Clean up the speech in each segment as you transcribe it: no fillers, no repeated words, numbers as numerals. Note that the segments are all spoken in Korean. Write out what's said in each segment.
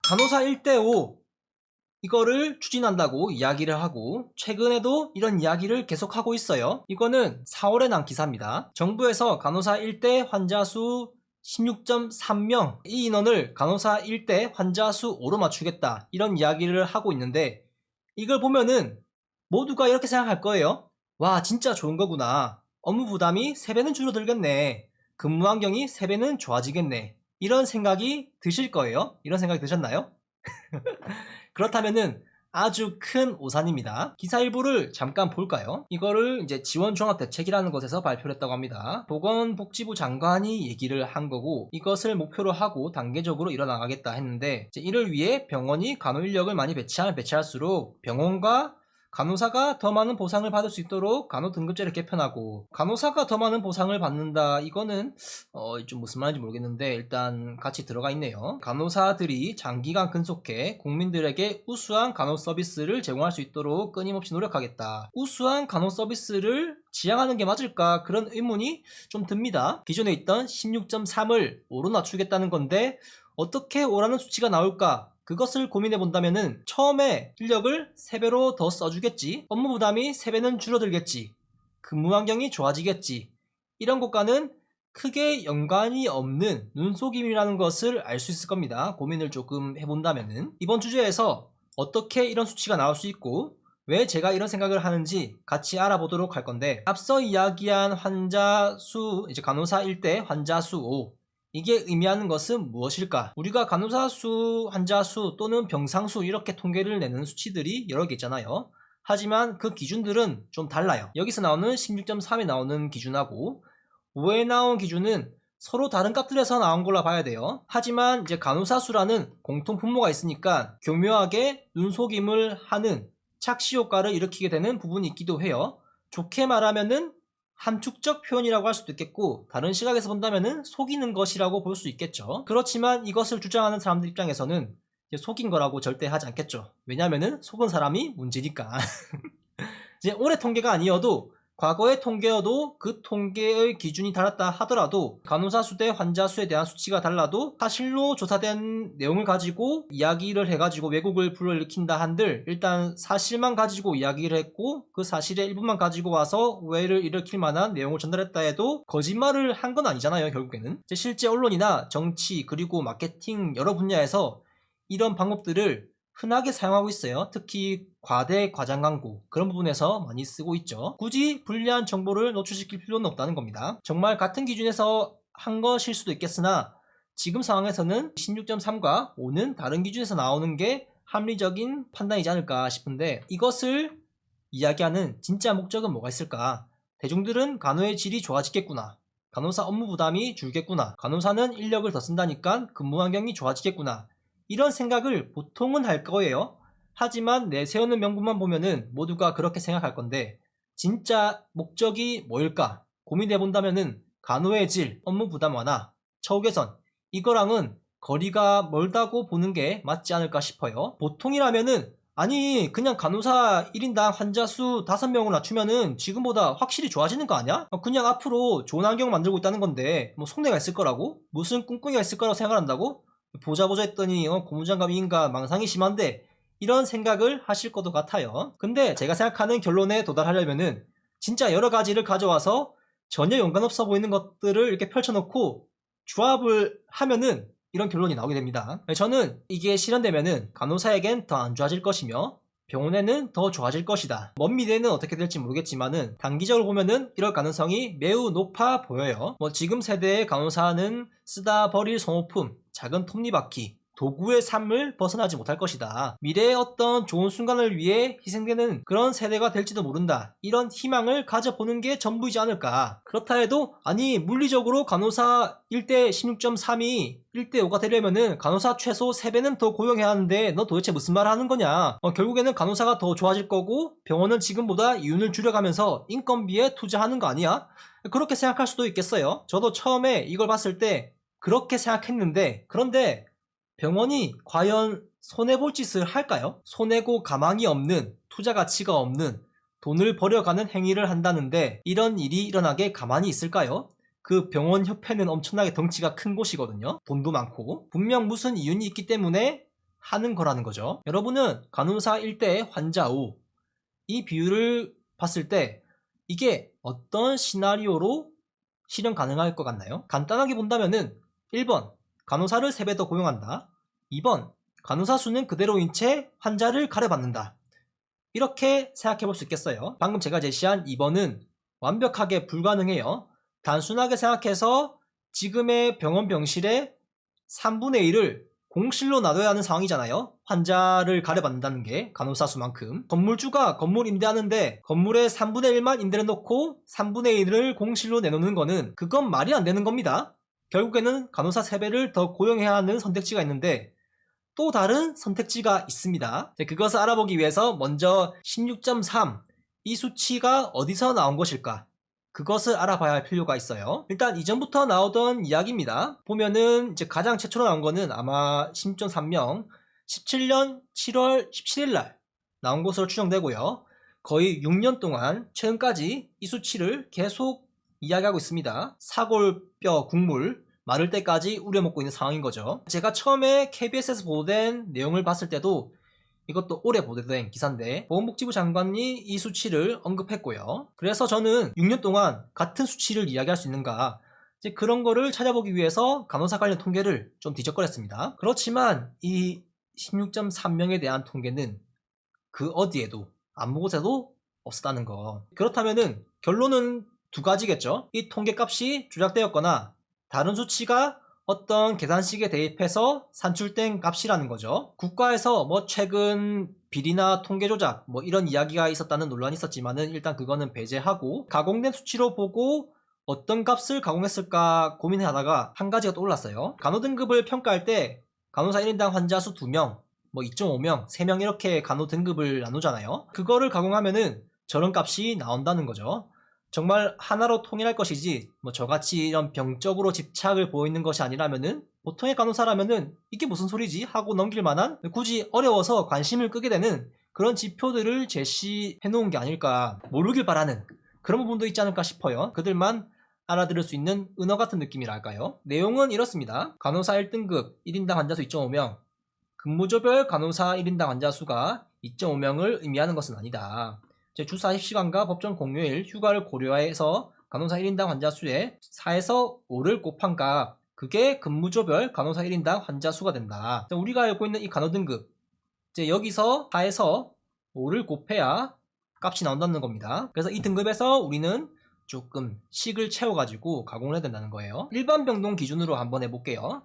간호사 1대5 이거를 추진한다고 이야기를 하고 최근에도 이런 이야기를 계속하고 있어요. 이거는 4월에 난 기사입니다. 정부에서 간호사 1대 환자 수 16.3명 이 인원을 간호사 1대 환자 수 5로 맞추겠다 이런 이야기를 하고 있는데, 이걸 보면은 모두가 이렇게 생각할 거예요. 와, 진짜 좋은 거구나. 업무 부담이 3배는 줄어들겠네. 근무 환경이 3배는 좋아지겠네. 이런 생각이 드실 거예요. 이런 생각이 드셨나요? 그렇다면은 아주 큰 오산입니다. 기사 일부를 잠깐 볼까요? 이거를 이제 지원종합대책이라는 곳에서 발표를 했다고 합니다. 보건복지부 장관이 얘기를 한 거고, 이것을 목표로 하고 단계적으로 일어나가겠다 했는데, 이제 이를 위해 병원이 간호 인력을 많이 배치하면 배치할수록 병원과 간호사가 더 많은 보상을 받을 수 있도록 간호 등급제를 개편하고, 간호사가 더 많은 보상을 받는다, 이거는 좀 무슨 말인지 모르겠는데 일단 같이 들어가 있네요. 간호사들이 장기간 근속해 국민들에게 우수한 간호 서비스를 제공할 수 있도록 끊임없이 노력하겠다. 우수한 간호 서비스를 지향하는 게 맞을까? 그런 의문이 좀 듭니다. 기존에 있던 16.3을 5로 낮추겠다는 건데 어떻게 5라는 수치가 나올까? 그것을 고민해 본다면은 처음에 인력을 3배로 더 써주겠지, 업무 부담이 3배는 줄어들겠지, 근무 환경이 좋아지겠지, 이런 것과는 크게 연관이 없는 눈속임이라는 것을 알 수 있을 겁니다. 고민을 조금 해본다면은. 이번 주제에서 어떻게 이런 수치가 나올 수 있고 왜 제가 이런 생각을 하는지 같이 알아보도록 할 건데, 앞서 이야기한 환자 수, 이제 간호사 1대 환자 수 5, 이게 의미하는 것은 무엇일까? 우리가 간호사 수, 환자 수 또는 병상 수 이렇게 통계를 내는 수치들이 여러 개 있잖아요. 하지만 그 기준들은 좀 달라요. 여기서 나오는 16.3에 나오는 기준하고 5에 나온 기준은 서로 다른 값들에서 나온 걸로 봐야 돼요. 하지만 이제 간호사 수라는 공통 분모가 있으니까 교묘하게 눈속임을 하는 착시 효과를 일으키게 되는 부분이 있기도 해요. 좋게 말하면은 함축적 표현이라고 할 수도 있겠고, 다른 시각에서 본다면은 속이는 것이라고 볼 수 있겠죠. 그렇지만 이것을 주장하는 사람들 입장에서는 이제 속인 거라고 절대 하지 않겠죠. 왜냐면은 속은 사람이 문제니까. 이제 올해 통계가 아니어도 과거의 통계여도 그 통계의 기준이 달랐다 하더라도, 간호사 수 대 환자 수에 대한 수치가 달라도 사실로 조사된 내용을 가지고 이야기를 해가지고 왜곡을 불러일으킨다 한들, 일단 사실만 가지고 이야기를 했고 그 사실의 일부만 가지고 와서 오해를 일으킬 만한 내용을 전달했다 해도 거짓말을 한 건 아니잖아요. 결국에는 실제 언론이나 정치 그리고 마케팅 여러 분야에서 이런 방법들을 흔하게 사용하고 있어요. 특히 과대 과장 광고, 그런 부분에서 많이 쓰고 있죠. 굳이 불리한 정보를 노출시킬 필요는 없다는 겁니다. 정말 같은 기준에서 한 것일 수도 있겠으나 지금 상황에서는 16.3과 5는 다른 기준에서 나오는 게 합리적인 판단이지 않을까 싶은데, 이것을 이야기하는 진짜 목적은 뭐가 있을까? 대중들은 간호의 질이 좋아지겠구나, 간호사 업무 부담이 줄겠구나, 간호사는 인력을 더 쓴다니까 근무 환경이 좋아지겠구나, 이런 생각을 보통은 할 거예요. 하지만 내세우는 명분만 보면은 모두가 그렇게 생각할 건데, 진짜 목적이 뭐일까 고민해 본다면은 간호의 질, 업무 부담 완화, 처우 개선, 이거랑은 거리가 멀다고 보는 게 맞지 않을까 싶어요. 보통이라면은 아니 그냥 간호사 1인당 환자 수 5명을 낮추면은 지금보다 확실히 좋아지는 거 아니야? 그냥 앞으로 좋은 환경 만들고 있다는 건데 뭐 속내가 있을 거라고? 무슨 꿍꿍이가 있을 거라고 생각한다고? 보자 했더니 고무장갑인가 망상이 심한데, 이런 생각을 하실 것도 같아요. 근데 제가 생각하는 결론에 도달하려면은 진짜 여러 가지를 가져와서 전혀 연관없어 보이는 것들을 이렇게 펼쳐놓고 조합을 하면은 이런 결론이 나오게 됩니다. 저는 이게 실현되면은 간호사에겐 더 안 좋아질 것이며 병원에는 더 좋아질 것이다. 먼 미래는 어떻게 될지 모르겠지만은 단기적으로 보면은 이럴 가능성이 매우 높아 보여요. 지금 세대의 간호사는 쓰다 버릴 소모품, 작은 톱니바퀴, 도구의 삶을 벗어나지 못할 것이다. 미래의 어떤 좋은 순간을 위해 희생되는 그런 세대가 될지도 모른다. 이런 희망을 가져보는 게 전부이지 않을까. 그렇다 해도 아니 물리적으로 간호사 1대 16.3이 1대 5가 되려면은 간호사 최소 3배는 더 고용해야 하는데 너 도대체 무슨 말을 하는 거냐. 결국에는 간호사가 더 좋아질 거고 병원은 지금보다 이윤을 줄여가면서 인건비에 투자하는 거 아니야? 그렇게 생각할 수도 있겠어요. 저도 처음에 이걸 봤을 때 그렇게 생각했는데, 그런데 병원이 과연 손해볼 짓을 할까요? 손해고 가망이 없는, 투자 가치가 없는, 돈을 버려가는 행위를 한다는데 이런 일이 일어나게 가만히 있을까요? 그 병원 협회는 엄청나게 덩치가 큰 곳이거든요. 돈도 많고 분명 무슨 이윤이 있기 때문에 하는 거라는 거죠. 여러분은 간호사 1대 환자 5, 이 비율을 봤을 때 이게 어떤 시나리오로 실현 가능할 것 같나요? 간단하게 본다면은 1번 간호사를 3배 더 고용한다. 2번 간호사 수는 그대로인 채 환자를 가려받는다. 이렇게 생각해 볼 수 있겠어요. 방금 제가 제시한 2번은 완벽하게 불가능해요. 단순하게 생각해서 지금의 병원 병실의 3분의 1을 공실로 놔둬야 하는 상황이잖아요. 환자를 가려받는다는 게 간호사 수만큼. 건물주가 건물 임대하는데 건물의 3분의 1만 임대를 놓고 3분의 1을 공실로 내놓는 거는 그건 말이 안 되는 겁니다. 결국에는 간호사 3배를 더 고용해야 하는 선택지가 있는데 또 다른 선택지가 있습니다. 그것을 알아보기 위해서 먼저 16.3 이 수치가 어디서 나온 것일까? 그것을 알아봐야 할 필요가 있어요. 일단 이전부터 나오던 이야기입니다. 보면은 이제 가장 최초로 나온 거는 아마 16.3명 17년 7월 17일 날 나온 것으로 추정되고요. 거의 6년 동안 최근까지 이 수치를 계속 이야기하고 있습니다. 사골뼈 국물 마를 때까지 우려먹고 있는 상황인 거죠. 제가 처음에 KBS에서 보도된 내용을 봤을 때도 이것도 올해 보도된 기사인데 보건복지부 장관이 이 수치를 언급했고요. 그래서 저는 6년 동안 같은 수치를 이야기할 수 있는가 이제 그런 거를 찾아보기 위해서 간호사 관련 통계를 좀 뒤적거렸습니다. 그렇지만 이 16.3명에 대한 통계는 그 어디에도 아무 곳에도 없었다는 거. 그렇다면은 결론은 두 가지겠죠. 이 통계값이 조작되었거나 다른 수치가 어떤 계산식에 대입해서 산출된 값이라는 거죠. 국가에서 뭐 최근 비리나 통계 조작 뭐 이런 이야기가 있었다는 논란이 있었지만은 일단 그거는 배제하고 가공된 수치로 보고 어떤 값을 가공했을까 고민하다가 한 가지가 떠올랐어요. 간호 등급을 평가할 때 간호사 1인당 환자 수 2명, 뭐 2.5명, 3명 이렇게 간호 등급을 나누잖아요. 그거를 가공하면은 저런 값이 나온다는 거죠. 정말 하나로 통일할 것이지 뭐 저같이 이런 병적으로 집착을 보이는 것이 아니라면은 보통의 간호사라면은 이게 무슨 소리지 하고 넘길 만한 굳이 어려워서 관심을 끄게 되는 그런 지표들을 제시해 놓은 게 아닐까 모르길 바라는 그런 부분도 있지 않을까 싶어요. 그들만 알아들을 수 있는 은어 같은 느낌이랄까요. 내용은 이렇습니다. 간호사 1등급 1인당 환자 수 2.5명 근무조별 간호사 1인당 환자 수가 2.5명을 의미하는 것은 아니다. 주 40시간과 법정 공휴일, 휴가를 고려해서 간호사 1인당 환자 수에 4에서 5를 곱한 값 그게 근무조별 간호사 1인당 환자 수가 된다. 우리가 알고 있는 이 간호 등급 이제 여기서 4에서 5를 곱해야 값이 나온다는 겁니다. 그래서 이 등급에서 우리는 조금 식을 채워가지고 가공을 해야 된다는 거예요. 일반 병동 기준으로 한번 해볼게요.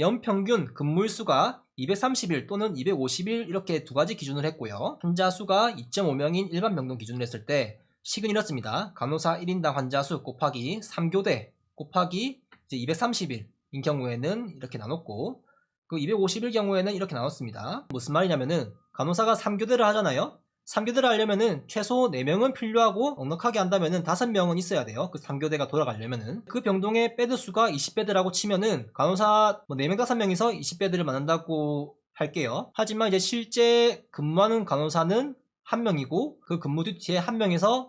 연평균 근무일수가 230일 또는 250일 이렇게 두 가지 기준을 했고요. 환자 수가 2.5명인 일반 병동 기준으로 했을 때 식은 이렇습니다. 간호사 1인당 환자 수 곱하기 3교대 곱하기 이제 230일인 경우에는 이렇게 나눴고 그 250일 경우에는 이렇게 나눴습니다. 무슨 말이냐면은 간호사가 3교대를 하잖아요. 3교대를 하려면은 최소 4명은 필요하고 넉넉하게 한다면은 5명은 있어야 돼요. 그 3교대가 돌아가려면은. 그 병동의 베드 수가 20베드라고 치면은 간호사 뭐 4명 5명이서 20베드를 만든다고 할게요. 하지만 이제 실제 근무하는 간호사는 1명이고 그 근무 듀티에 1명에서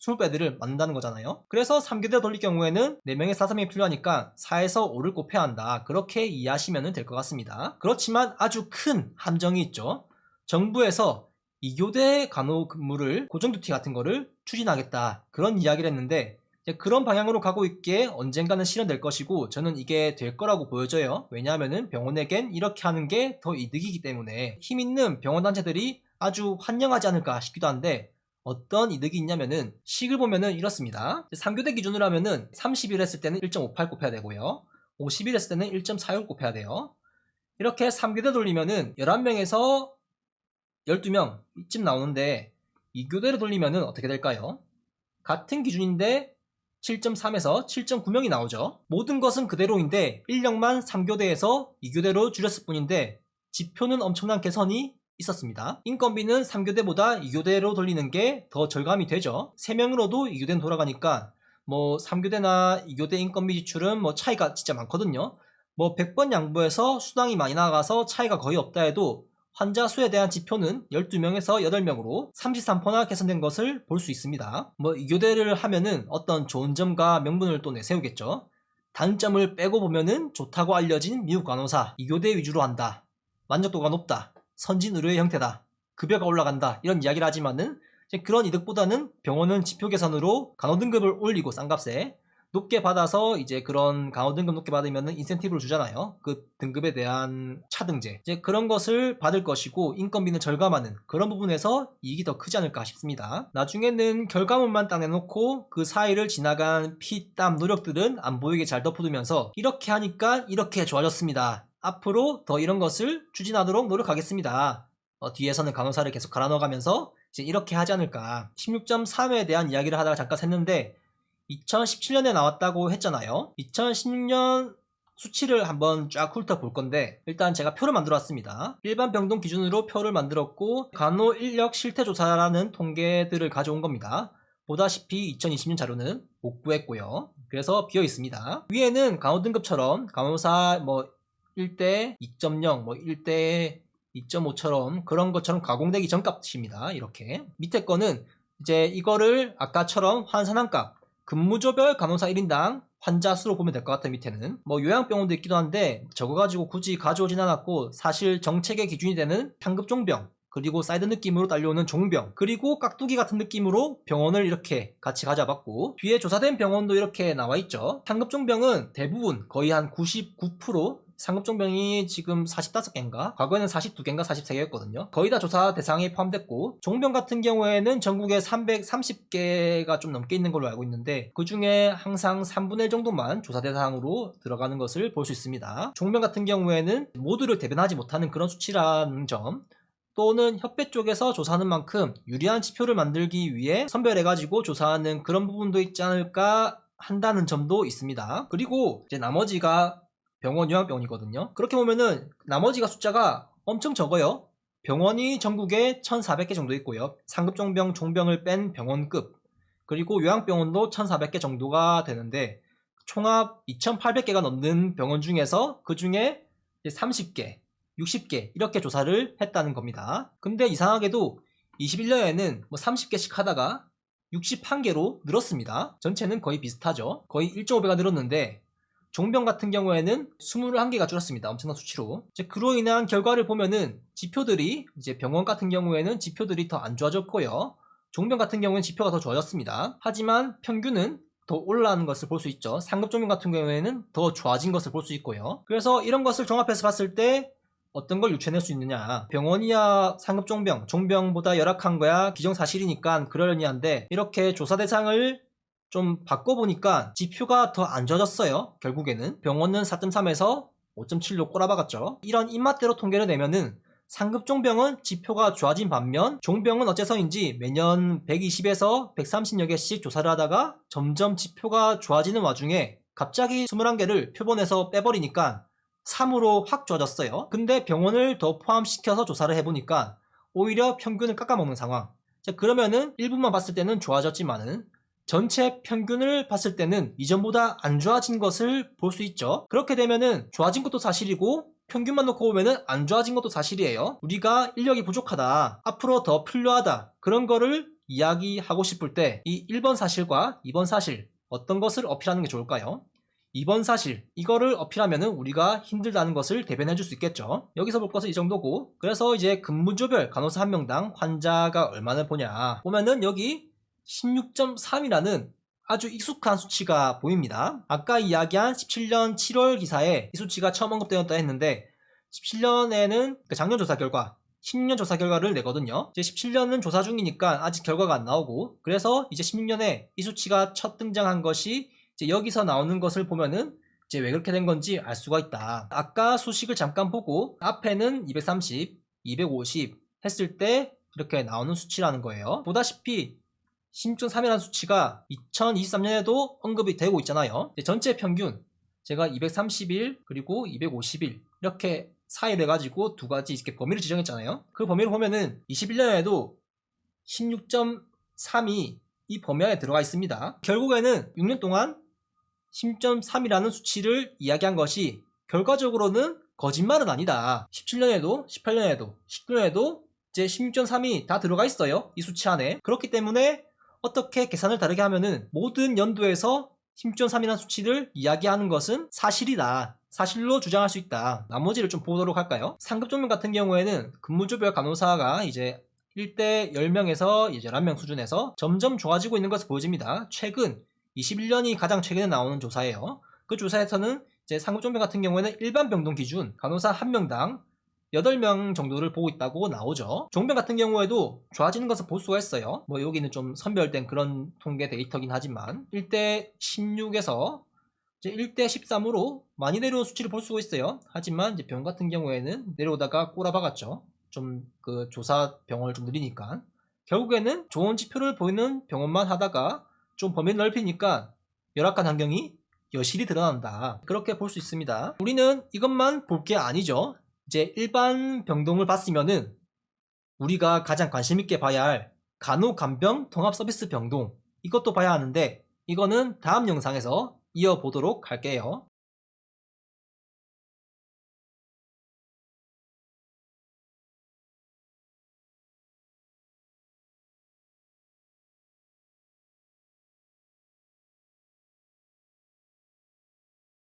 20베드를 만든다는 거잖아요. 그래서 3교대 돌릴 경우에는 4명에서 5명이 필요하니까 4에서 5를 곱해야 한다. 그렇게 이해하시면 될 것 같습니다. 그렇지만 아주 큰 함정이 있죠. 정부에서 2교대 간호 근무를 고정 듀티 같은 거를 추진하겠다 그런 이야기를 했는데 그런 방향으로 가고 있기에 언젠가는 실현될 것이고 저는 이게 될 거라고 보여져요. 왜냐하면은 병원에겐 이렇게 하는 게 더 이득이기 때문에 힘 있는 병원 단체들이 아주 환영하지 않을까 싶기도 한데 어떤 이득이 있냐면은 식을 보면은 이렇습니다. 3교대 기준으로 하면은 30일 했을 때는 1.58 곱해야 되고요. 50일 했을 때는 1.46 곱해야 돼요. 이렇게 3교대 돌리면은 11명에서 12명 이쯤 나오는데 2교대로 돌리면은 어떻게 될까요? 같은 기준인데 7.3에서 7.9명이 나오죠. 모든 것은 그대로인데 인력만 3교대에서 2교대로 줄였을 뿐인데 지표는 엄청난 개선이 있었습니다. 인건비는 3교대보다 2교대로 돌리는 게 더 절감이 되죠. 3명으로도 2교대는 돌아가니까 뭐 3교대나 2교대 인건비 지출은 뭐 차이가 진짜 많거든요. 뭐 100번 양보해서 수당이 많이 나가서 차이가 거의 없다 해도 환자 수에 대한 지표는 12명에서 8명으로 33%나 개선된 것을 볼 수 있습니다. 뭐 2교대를 하면은 어떤 좋은 점과 명분을 또 내세우겠죠. 단점을 빼고 보면은 좋다고 알려진 미국 간호사 2교대 위주로 한다. 만족도가 높다, 선진 의료의 형태다, 급여가 올라간다 이런 이야기를 하지만은 그런 이득보다는 병원은 지표 개선으로 간호 등급을 올리고 싼 값에 높게 받아서 이제 그런 간호 등급 높게 받으면 인센티브를 주잖아요. 그 등급에 대한 차등제 이제 그런 것을 받을 것이고 인건비는 절감하는 그런 부분에서 이익이 더 크지 않을까 싶습니다. 나중에는 결과물만 딱 내놓고 그 사이를 지나간 피, 땀, 노력들은 안 보이게 잘 덮어두면서 이렇게 하니까 이렇게 좋아졌습니다. 앞으로 더 이런 것을 추진하도록 노력하겠습니다. 뒤에서는 간호사를 계속 갈아 넣어가면서 이제 이렇게 하지 않을까. 16.3에 대한 이야기를 하다가 잠깐 샜는데 2017년에 나왔다고 했잖아요. 2016년 수치를 한번 쫙 훑어볼 건데 일단 제가 표를 만들어 왔습니다. 일반 병동 기준으로 표를 만들었고 간호 인력 실태 조사라는 통계들을 가져온 겁니다. 보다시피 2020년 자료는 못 구했고요. 그래서 비어 있습니다. 위에는 간호 등급처럼 간호사 뭐 1대 2.0 뭐 1대 2.5처럼 그런 것처럼 가공되기 전 값입니다. 이렇게 밑에 거는 이제 이거를 아까처럼 환산한 값 근무조별 간호사 1인당 환자 수로 보면 될 것 같아요. 밑에는 뭐 요양병원도 있기도 한데 적어가지고 굳이 가져오진 않았고 사실 정책의 기준이 되는 상급 종병 그리고 사이드 느낌으로 딸려오는 종병 그리고 깍두기 같은 느낌으로 병원을 이렇게 같이 가져봤고 뒤에 조사된 병원도 이렇게 나와있죠. 상급 종병은 대부분 거의 한 99% 상급 종병이 지금 45개인가? 과거에는 42개인가 43개였거든요. 거의 다 조사 대상에 포함됐고 종병 같은 경우에는 전국에 330개가 좀 넘게 있는 걸로 알고 있는데 그 중에 항상 3분의 1 정도만 조사 대상으로 들어가는 것을 볼 수 있습니다. 종병 같은 경우에는 모두를 대변하지 못하는 그런 수치라는 점 또는 협회 쪽에서 조사하는 만큼 유리한 지표를 만들기 위해 선별해가지고 조사하는 그런 부분도 있지 않을까 한다는 점도 있습니다. 그리고 이제 나머지가 병원 요양병원이거든요. 그렇게 보면은 나머지가 숫자가 엄청 적어요. 병원이 전국에 1400개 정도 있고요. 상급 종병, 종병을 뺀 병원급 그리고 요양병원도 1400개 정도가 되는데 총합 2800개가 넘는 병원 중에서 그 중에 30개 60개 이렇게 조사를 했다는 겁니다. 근데 이상하게도 21년에는 뭐 30개씩 하다가 61개로 늘었습니다. 전체는 거의 비슷하죠. 거의 1.5배가 늘었는데 종병 같은 경우에는 21개가 줄었습니다. 엄청난 수치로. 이제 그로 인한 결과를 보면은 지표들이 이제 병원 같은 경우에는 지표들이 더 안 좋아졌고요. 종병 같은 경우에는 지표가 더 좋아졌습니다. 하지만 평균은 더 올라가는 것을 볼 수 있죠. 상급 종병 같은 경우에는 더 좋아진 것을 볼 수 있고요. 그래서 이런 것을 종합해서 봤을 때 어떤 걸 유추해낼 수 있느냐. 병원이야 상급 종병, 종병보다 열악한 거야 기정사실이니까 그러려니 한데 이렇게 조사 대상을 좀 바꿔보니까 지표가 더 안 좋아졌어요. 결국에는 병원은 4.3에서 5.7로 꼬라박았죠. 이런 입맛대로 통계를 내면은 상급 종병은 지표가 좋아진 반면 종병은 어째서인지 매년 120에서 130여 개씩 조사를 하다가 점점 지표가 좋아지는 와중에 갑자기 21개를 표본에서 빼버리니까 3으로 확 좋아졌어요. 근데 병원을 더 포함시켜서 조사를 해보니까 오히려 평균을 깎아먹는 상황. 자, 그러면은 1분만 봤을 때는 좋아졌지만은 전체 평균을 봤을 때는 이전보다 안 좋아진 것을 볼 수 있죠. 그렇게 되면은 좋아진 것도 사실이고 평균만 놓고 보면은 안 좋아진 것도 사실이에요. 우리가 인력이 부족하다, 앞으로 더 필요하다 그런 거를 이야기하고 싶을 때 이 1번 사실과 2번 사실 어떤 것을 어필하는 게 좋을까요? 2번 사실 이거를 어필하면은 우리가 힘들다는 것을 대변해 줄 수 있겠죠. 여기서 볼 것은 이 정도고 그래서 이제 근무조별 간호사 한 명당 환자가 얼마나 보냐 보면은 여기 16.3이라는 아주 익숙한 수치가 보입니다. 아까 이야기한 17년 7월 기사에 이 수치가 처음 언급되었다 했는데 17년에는 작년 조사 결과 16년 조사 결과를 내거든요. 이제 17년은 조사 중이니까 아직 결과가 안 나오고 그래서 이제 16년에 이 수치가 첫 등장한 것이 이제 여기서 나오는 것을 보면은 이제 왜 그렇게 된 건지 알 수가 있다. 아까 수식을 잠깐 보고 앞에는 230, 250 했을 때 이렇게 나오는 수치라는 거예요. 보다시피 16.3이라는 수치가 2023년에도 언급이 되고 있잖아요. 전체 평균 제가 231 그리고 251 이렇게 사이를 해가지고 두 가지 이렇게 범위를 지정했잖아요. 그 범위를 보면은 21년에도 16.3이 이 범위 안에 들어가 있습니다. 결국에는 6년 동안 16.3이라는 수치를 이야기한 것이 결과적으로는 거짓말은 아니다. 17년에도 18년에도 19년에도 이제 16.3이 다 들어가 있어요. 이 수치 안에. 그렇기 때문에 어떻게 계산을 다르게 하면은 모든 연도에서 16.3이라는 수치를 이야기하는 것은 사실이다. 사실로 주장할 수 있다. 나머지를 좀 보도록 할까요? 상급 종명 같은 경우에는 근무조별 간호사가 이제 1대 10명에서 이제 11명 수준에서 점점 좋아지고 있는 것을 보여집니다. 최근 21년이 가장 최근에 나오는 조사예요. 그 조사에서는 이제 상급 종명 같은 경우에는 일반 병동 기준 간호사 1명당 8명 정도를 보고 있다고 나오죠. 종병 같은 경우에도 좋아지는 것을 볼 수가 있어요. 뭐 여기는 좀 선별된 그런 통계 데이터긴 하지만 1대 16에서 이제 1대 13으로 많이 내려온 수치를 볼 수가 있어요. 하지만 이제 병 같은 경우에는 내려오다가 꼬라박았죠. 좀 그 조사 병원을 좀 느리니까. 결국에는 좋은 지표를 보이는 병원만 하다가 좀 범위를 넓히니까 열악한 환경이 여실히 드러난다. 그렇게 볼 수 있습니다. 우리는 이것만 볼 게 아니죠. 이제 일반 병동을 봤으면은 우리가 가장 관심 있게 봐야 할 간호간병 통합서비스 병동, 이것도 봐야 하는데 이거는 다음 영상에서 이어보도록 할게요.